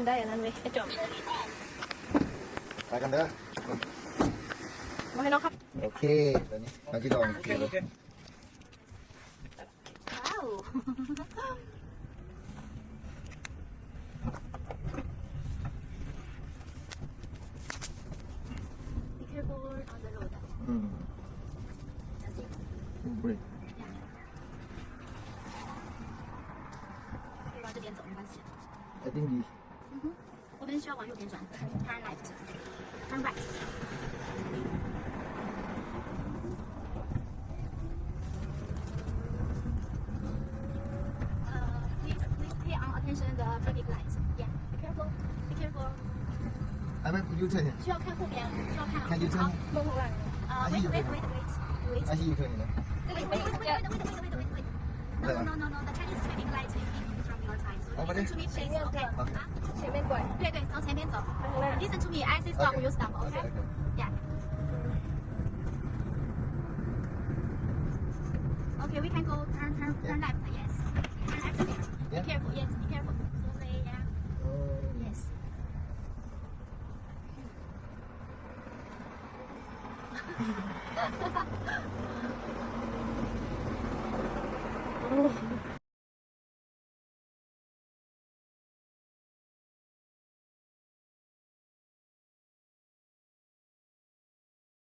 มันได้อันนั้นเลยไอ้จอม ไปกันเด้อ มาให้น้องครับ โอเคตอนนี้เราจะลองกิน ว้าว Be careful on the road. อืม That's it. เฮ้ย 可以往这边走，没关系。 ไอ้ติ้งดี 我们需要往右边转，turn left，turn right。Please pay on attention the traffic lights. Yeah, be careful, be careful. ไอ้ไม่ยูเทิร์นเนี่ย 需要看后面，需要看。 Can you turn? 梦后来。wait, wait, wait, wait, wait. ไอ้ที่ยูเทิร์นเนี่ยนะ Wait. No. The Chinese traffic light is in from your side. So listen to me, please. Okay. 前面拐，对，从前面走。Listen to me. I say stop, you stop. Okay. Yeah. Okay, we can go turn left. Yes. Turn left there. Be careful. Yes, be careful. Slowly. Yeah. Yes. Oh.